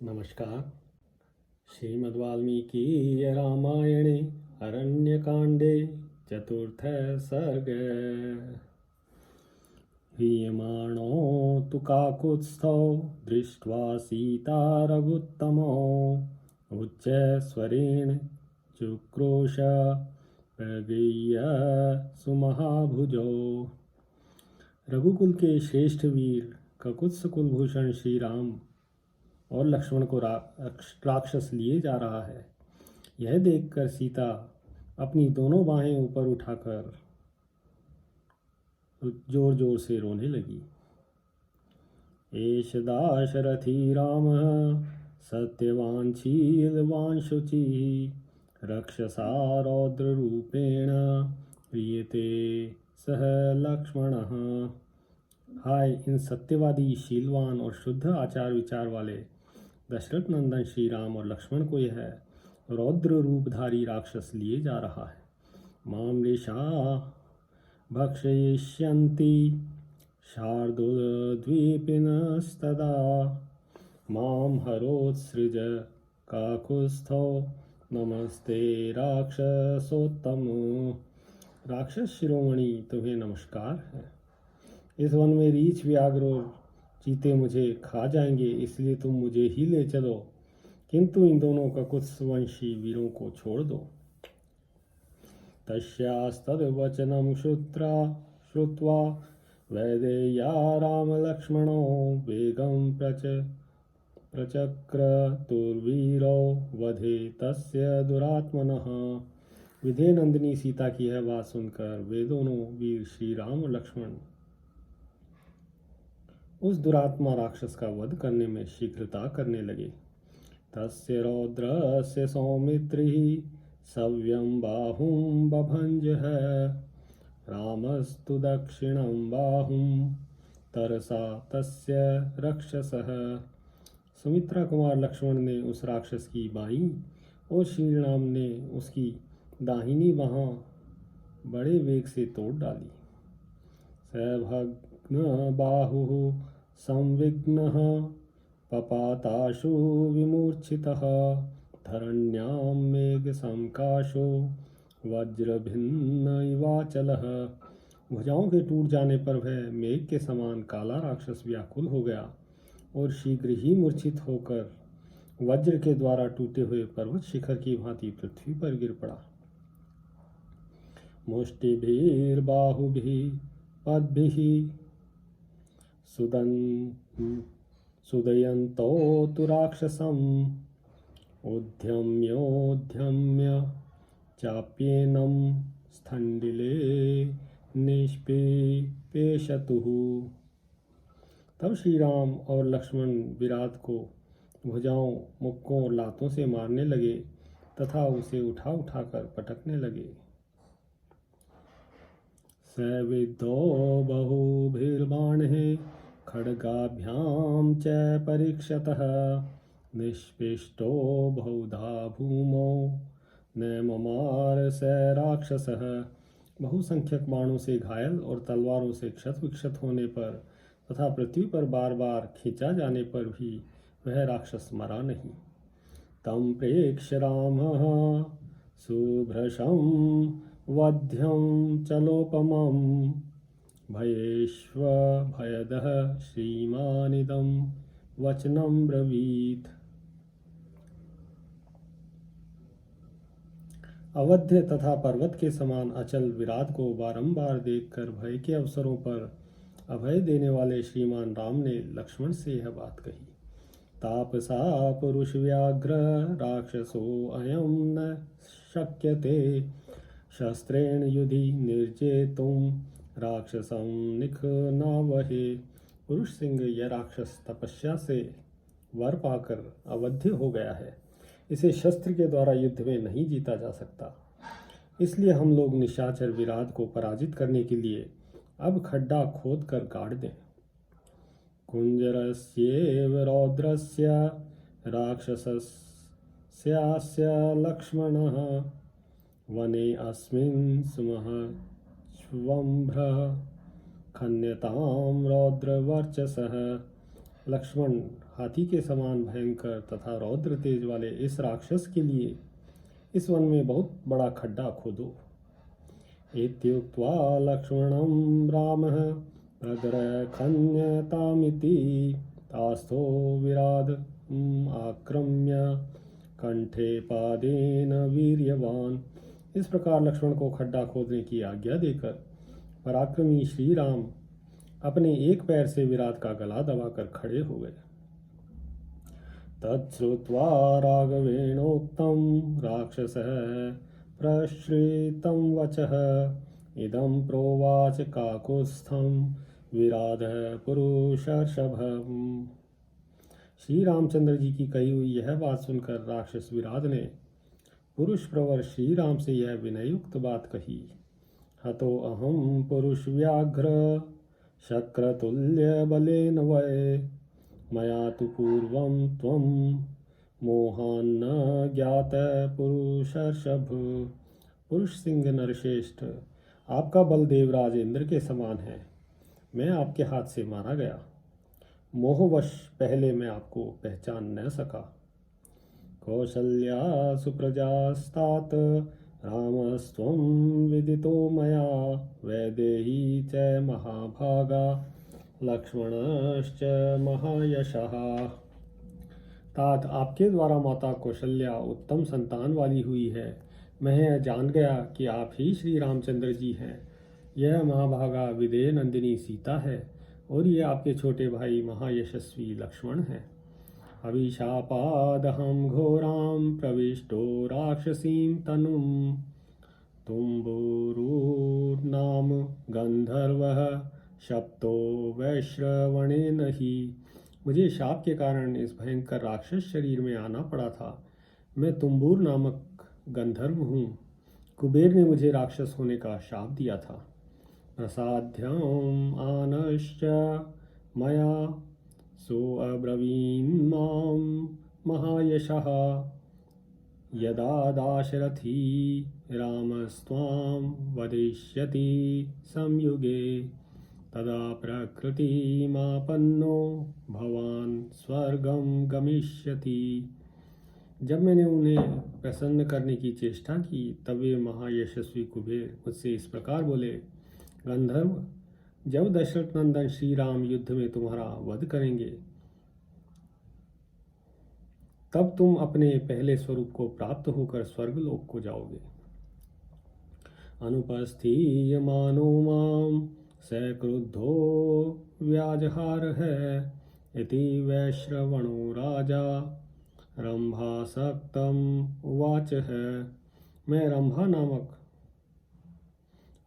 नमस्कार। श्रीमद्वाल्मीकि रामायणे अरण्यकाण्डे चतुर्थ सर्ग। ह्रियमाणो तु काकुत्स्थो दृष्ट्वा सीता रघुत्तमो उच्चस्वरेण चुक्रोश प्रगृह्य सुमहाभुजो। रघुकुल के श्रेष्ठ वीर ककुत्स कुलभूषण श्री राम और लक्ष्मण को राक्षस लिए जा रहा है। यह देखकर सीता अपनी दोनों बाहें ऊपर उठाकर जोर जोर से रोने लगी। एष दाशरथी राम सत्यवान शीलवान शुचिः रक्षसा रौद्र रूपेण प्रीयते सह लक्ष्मणः। हाय, इन सत्यवादी, शीलवान और शुद्ध आचार विचार वाले दशरथ नंदन श्री राम और लक्ष्मण को यह रौद्र रूपधारी राक्षस लिए जा रहा है। माम ऋषा भक्षयिष्यन्ति शार्दूलद्वीपिनस्तदा माम हरोत्सृज काकुत्स्थो नमस्ते राक्षसोत्तम। राक्षस शिरोमणि, तुम्हें नमस्कार है। इस वन में रीछ व्याघ्र और चीते मुझे खा जाएंगे, इसलिए तुम मुझे ही ले चलो, किंतु इन दोनों ककुत्सवंशी वीरों को छोड़ दो। तस्यास्तद्वचनं श्रुत्वा वैदेह्या रामलक्ष्मणो वेगं प्रचक्रतुर्वीरो वधे तस्य दुरात्मनः। विधेय नंदिनी सीता की यह बात सुनकर वे दोनों वीर श्री राम और लक्ष्मण उस दुरात्मा राक्षस का वध करने में शीघ्रता करने लगे। तस्य रौद्रस्य सौमित्रिः सव्यं बाहुं बभंजः रामस्तु दक्षिणं बाहुं तरसा तस्य रक्षसः। सुमित्रा कुमार लक्ष्मण ने उस राक्षस की बाईं और श्री राम ने उसकी दाहिनी बाह बड़े वेग से तोड़ डाली। सभग्न बाहुः संविघ्नः पपाताशु विमूर्छितः धरण्यां मेघसंकाशो वज्रभिन्न इवाचलः। भुजाओं के टूट जाने पर वह मेघ के समान काला राक्षस व्याकुल हो गया और शीघ्र ही मूर्छित होकर वज्र के द्वारा टूटे हुए पर्वत शिखर की भांति पृथ्वी पर गिर पड़ा। मुष्टिभिर्बाहुभिः पद्भिः सुदयन्तो तु राक्षसम् उद्यम्योद्यम्य चाप्येनं स्थण्डिले निष्पेशतुः। तब श्री राम और लक्ष्मण विराट को भुजाओं, मुक्कों और लातों से मारने लगे तथा उसे उठा उठाकर पटकने लगे। सविद्धो बहुभिर्बाणैः खड्गाभ्यां च परीक्षतः निष्पिष्टो बहुधा भूमौ नैममार स राक्षसः। बहुसंख्यक बाणों से घायल और तलवारों से क्षत विक्षत होने पर तथा पृथ्वी पर बार बार खींचा जाने पर भी वह राक्षस मरा नहीं। तम प्रेक्ष्य रामः सुभृशं वध्यं चलोपमं भयेष्वभयदः श्रीमानिदं वचनं ब्रवीत्। अवध्य तथा पर्वत के समान अचल विराट को बारंबार देखकर भय के अवसरों पर अभय देने वाले श्रीमान राम ने लक्ष्मण से यह बात कही। तापसा पुरुष व्याघ्र राक्षसो अयं न शक्यते शस्त्रेण युधि निर्जेतुं राक्षसं निघ्नावहे। पुरुष सिंह यह राक्षस तपस्या से वर पाकर अवध्य हो गया है, इसे शस्त्र के द्वारा युद्ध में नहीं जीता जा सकता। इसलिए हम लोग निशाचर विराट को पराजित करने के लिए अब खड्डा खोद कर गाड़ दें। कुंजरस्येव रौद्रस्य राक्षसस्यास्य लक्ष्मणः वने अस्मिन् सुमहश्वम्भ्रः खन्यतां रौद्रवर्चसः। लक्ष्मण हाथी के समान भयंकर तथा रौद्र तेज वाले इस राक्षस के लिए इस वन में बहुत बड़ा खड्डा खोदो। इत्युक्त्वा लक्ष्मणं रामः प्रग्रहण्यतामिति तास्थो विराद आक्रम्य कंठे पादेन वीर्यवान। इस प्रकार लक्ष्मण को खड्डा खोदने की आज्ञा देकर पराक्रमी श्री राम अपने एक पैर से विराट का गला दबाकर खड़े हो गए। तच्छ्रुत्वा राघवेणोक्तं राक्षसः प्रश्रितं वचः इदं प्रोवाच काकुत्स्थं विराधः पुरुषर्षभम्। श्री रामचंद्र जी की कही हुई यह बात सुनकर राक्षस विराध ने पुरुष प्रवर श्री राम से यह विनयुक्त बात कही। हतो अहम पुरुष व्याघ्र शक्रतुल्य बलेन वै मया तु पूर्वं त्वं मोहान्न ज्ञात पुरुषर्षभ। पुरुष सिंह नरश्रेष्ठ, आपका बल देवराज इंद्र के समान है। मैं आपके हाथ से मारा गया, मोहवश पहले मैं आपको पहचान न सका। कौसल्या सुप्रजास्तात रामस्त्वं विदितो मया वैदेही च महाभागा लक्ष्मणश्च महायशः। तात आपके द्वारा माता कौशल्या उत्तम संतान वाली हुई है। मैं यह जान गया कि आप ही श्री रामचंद्र जी हैं। यह महाभागा विदेह नंदिनी सीता है और ये आपके छोटे भाई महायशस्वी लक्ष्मण हैं। अभिशापादहं घोरां प्रविष्टो राक्षसीं तनुं तुम्बुरुर्नाम गंधर्वः शप्तो वैश्रवणेन ही। मुझे शाप के कारण इस भयंकर राक्षस शरीर में आना पड़ा था। मैं तुम्बूर नामक गंधर्व हूँ। कुबेर ने मुझे राक्षस होने का शाप दिया था। प्रसाद्यम आनश्च मया सो अब्रवीन् मां महायशः यदा दाशरथी रामस्त्वां वदिष्यति संयुगे तदा प्रकृतिमापन्नो भवान् स्वर्गं गमिष्यति। जब मैंने उन्हें प्रसन्न करने की चेष्टा की तब वे महायशस्वी कुबेर मुझसे इस प्रकार बोले, गंधर्व, जब दशरथ नंदन श्री राम युद्ध में तुम्हारा वध करेंगे तब तुम अपने पहले स्वरूप को प्राप्त होकर स्वर्गलोक को जाओगे। अनुपस्थीयमानो मां सक्रुद्धो व्याजहारः इति वैश्रवणो राजा रंभासक्तम उवाच है। मैं रंभा नामक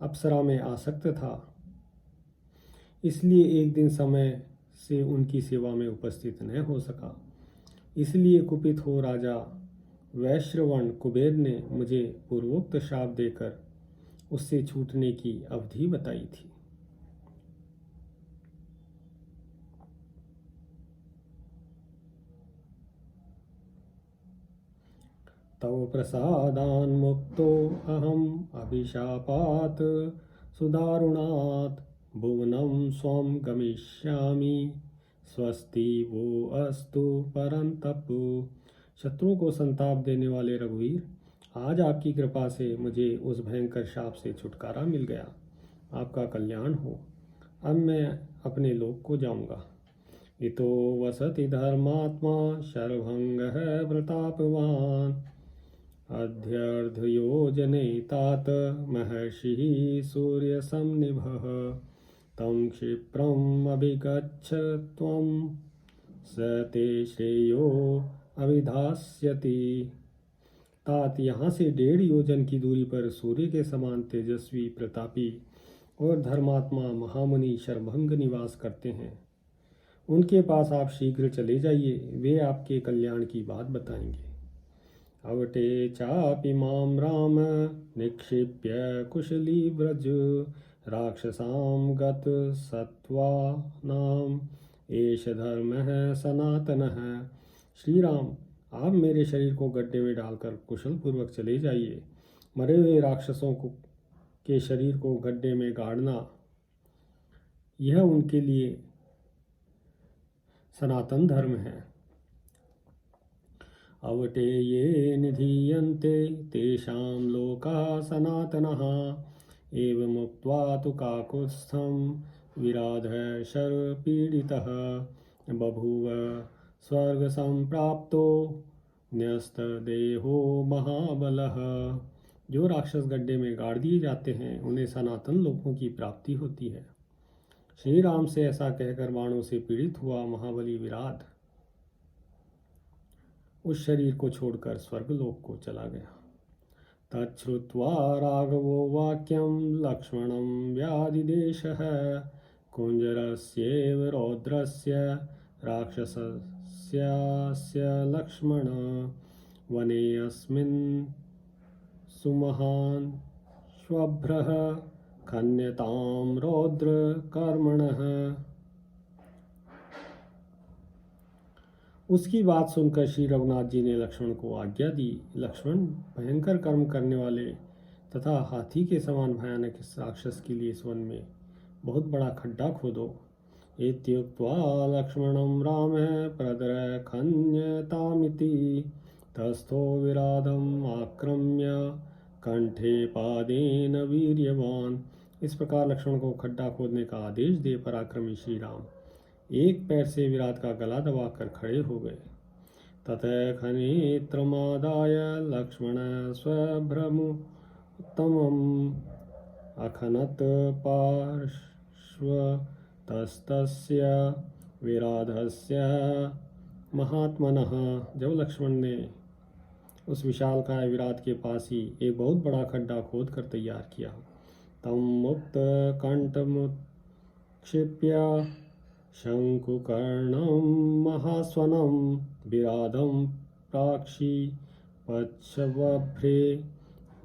अप्सरा में आसक्त था, इसलिए एक दिन समय से उनकी सेवा में उपस्थित न हो सका। इसलिए कुपित हो राजा वैश्रवण कुबेर ने मुझे पूर्वोक्त शाप देकर उससे छूटने की अवधि बताई थी। तव प्रसादान् मुक्तो अहम अभिशापात् सुदारुणात् भुवनं स्वं गमिष्यामि स्वस्ति वो अस्तु परंतप। शत्रुओं को संताप देने वाले रघुवीर, आज आपकी कृपा से मुझे उस भयंकर शाप से छुटकारा मिल गया। आपका कल्याण हो। अब मैं अपने लोक को जाऊंगा। इतो वसति धर्मात्मा शरभंगः प्रतापवान् अध्यर्धयोजने तात महर्षिः सूर्यसंनिभः तं क्षिप्रम् अभिगच्छ त्वं स ते श्रेयो अभिधास्यति। तात यहाँ से 1.5 योजन की दूरी पर सूर्य के समान तेजस्वी प्रतापी और धर्मात्मा महामुनि शरभंग निवास करते हैं। उनके पास आप शीघ्र चले जाइए, वे आपके कल्याण की बात बताएंगे। अवटे चापि मां राम निक्षिप्य कुशली व्रज राक्षसां गत सत्त्वानां एष धर्मः सनातनः। श्री राम, आप मेरे शरीर को गड्ढे में डालकर कुशल पूर्वक चले जाइए। मरे हुए राक्षसों को के शरीर को गड्ढे में गाड़ना यह उनके लिए सनातन धर्म है। अवटे ये निधीयन्ते तेषां लोकाः सनातनः एवमुक्त्वा तु काकुत्स्थं विराधः शरपीडितः बभूव स्वर्गसंप्राप्तो न्यस्तदेहो महाबलः। जो राक्षस गड्ढे में गाड़ दिए जाते हैं उन्हें सनातन लोकों की प्राप्ति होती है। श्री राम से ऐसा कहकर बाणों से पीड़ित हुआ महाबली विराट उस शरीर को छोड़कर स्वर्गलोक को चला गया। तच्छ्रुत्वा राघवो वाक्यं लक्ष्मणं व्याधिदेशः कुञ्जरस्येव रौद्रस्य राक्षसस्यास्य लक्ष्मण वने अस्मिन् सुमहान् श्वभ्रः खन्यतां रौद्रकर्मणः। उसकी बात सुनकर श्री रघुनाथ जी ने लक्ष्मण को आज्ञा दी। लक्ष्मण, भयंकर कर्म करने वाले तथा हाथी के समान भयानक इस राक्षस के लिए इस वन में बहुत बड़ा खड्डा खोदो। इत्युक्त्वा लक्ष्मणं रामः प्रदरखन्यतामिति तस्थो विराधम् आक्रम्य कंठे पादेन वीर्यवान। इस प्रकार लक्ष्मण को खड्डा खोदने का आदेश दे पराक्रमी श्री राम एक पैर से विराट का गला दबाकर खड़े हो गए। ततः खनेत्रमादाय लक्ष्मण स्वभ्रमुत्तमम् अखनत पार्श्वतस्तस्य विराधस्य महात्मनः। जब लक्ष्मण ने उस विशालकाय विराट के पास ही एक बहुत बड़ा खड्डा खोद कर तैयार किया, तम मुक्त कंठमुत्क्षिप्य शंकुकर्णं महास्वनं विराधं प्राक्षी पच्छवभ्रे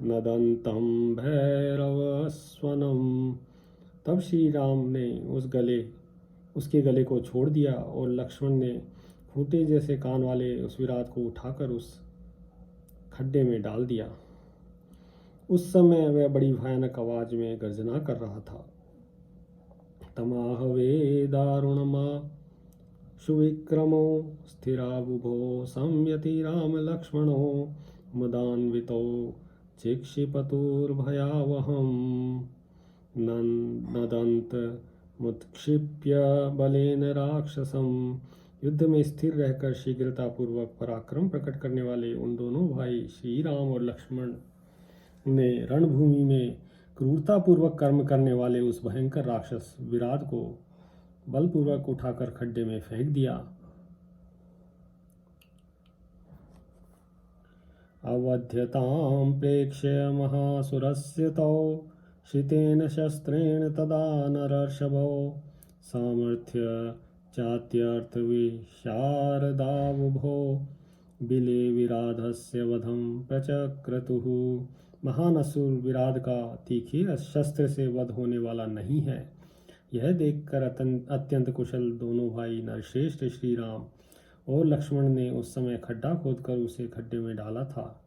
नदन्तं भैरवस्वनम। तब श्री राम ने उसके गले को छोड़ दिया और लक्ष्मण ने खूंटे जैसे कान वाले उस विराट को उठाकर उस खड्डे में डाल दिया। उस समय वह बड़ी भयानक आवाज में गर्जना कर रहा था। तमाहवे दारुणमा सुविक्रमो स्थिराबुभो संयति राम लक्ष्मणो मुदान्वितो चिक्षिपतुर्भयावहं नदन्त मुत्क्षिप्य बलेन राक्षसम। युद्ध में स्थिर रहकर शीघ्रतापूर्वक पराक्रम प्रकट करने वाले उन दोनों भाई श्री राम और लक्ष्मण ने रणभूमि में क्रूरतापूर्वक कर्म करने वाले उस भयंकर राक्षस विराट को बलपूर्वक उठाकर खड्डे में फेंक दिया। अवध्यतां प्रेक्ष्य महासुरस्य तौ शितेन शस्त्रेण तदा नरर्षभो सामर्थ्य चात्यर्थविशारदावुभो बिले विराधस्य वधं प्रचक्रतुः। महान असुर विराट का तीखे शस्त्र से वध होने वाला नहीं है। यह देखकर अत्यंत कुशल दोनों भाई नरश्रेष्ठ श्री राम और लक्ष्मण ने उस समय खड्डा खोदकर उसे खड्डे में डाला था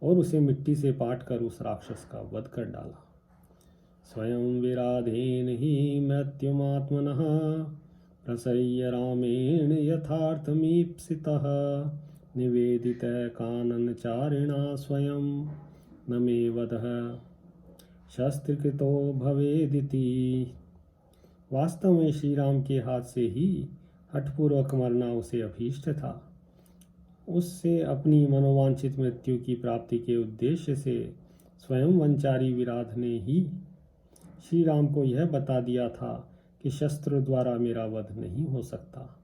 और उसे मिट्टी से पाट कर उस राक्षस का वध कर डाला। स्वयं विराधेन ही मृत्युमात्मनः प्रसह्य रामेण यथार्थमीप्सितः निवेदितः काननचारिणा स्वयं न मे वधः शस्त्रकृतो भवेदिति। वास्तव में श्री राम के हाथ से ही हठपूर्वक मरना उसे अभीष्ट था। उससे अपनी मनोवांछित मृत्यु की प्राप्ति के उद्देश्य से स्वयं वनचारी विराध ने ही श्री राम को यह बता दिया था कि शस्त्र द्वारा मेरा वध नहीं हो सकता।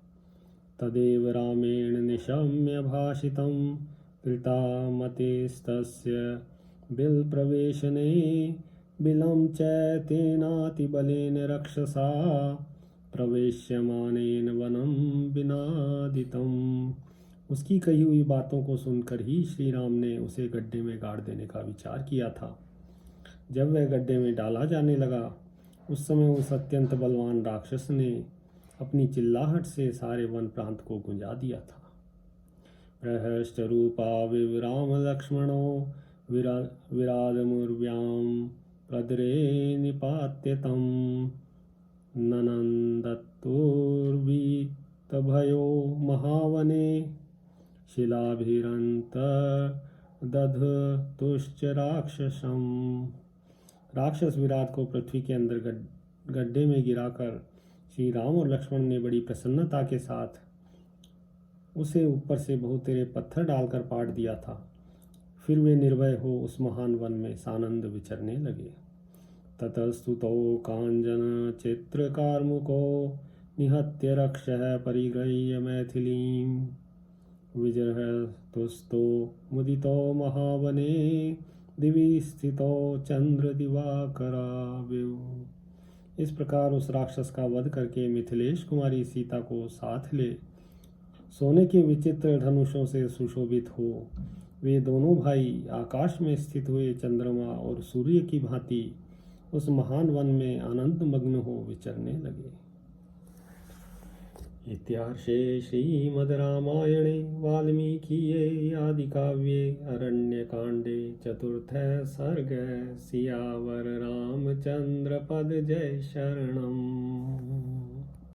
तदेव रामेण निशम्य भाषितं कृतामतेस्तस्य बिलप्रवेशने बिलं चैतेनातिबलेन रक्षसा प्रवेश्यमानेन वनं विनादितम्। उसकी कही हुई बातों को सुनकर ही श्री राम ने उसे गड्ढे में गाड़ देने का विचार किया था। जब वह गड्ढे में डाला जाने लगा उस समय उस अत्यंत बलवान राक्षस ने अपनी चिल्लाहट से सारे वन प्रांत को गुंजा दिया था। प्रहष्ट रूपा विवराम लक्ष्मणो विराधमुर्व्याम प्रदरे निपात्यतं ननन्दतुर्वि तभयो महावने शिलाभिरन्तर्दधतुश्च राक्षसम्। राक्षस विराट को पृथ्वी के अंदर गड्ढे में गिराकर श्री राम और लक्ष्मण ने बड़ी प्रसन्नता के साथ उसे ऊपर से बहुतेरे पत्थर डालकर पाट दिया था। फिर वे निर्भय हो उस महान वन में सानंद विचरने लगे। ततस्तुतो कांजन चित्रकारमुको निहत्य रक्षः परिगृह्य मैथिलीं विजहतुस्तो मुदितो महावने दिवि स्थितो चंद्र दिवाकराव्यु। इस प्रकार उस राक्षस का वध करके मिथिलेश कुमारी सीता को साथ ले सोने के विचित्र धनुषों से सुशोभित हो वे दोनों भाई आकाश में स्थित हुए चंद्रमा और सूर्य की भांति उस महान वन में आनंद मग्न हो विचरने लगे। इत्यार्षे श्रीमद् रामायणे वाल्मीकिये आदिकाव्ये अरण्यकाण्डे चतुर्थः सर्गः। सियावर रामचन्द्र पद जय शरणम्।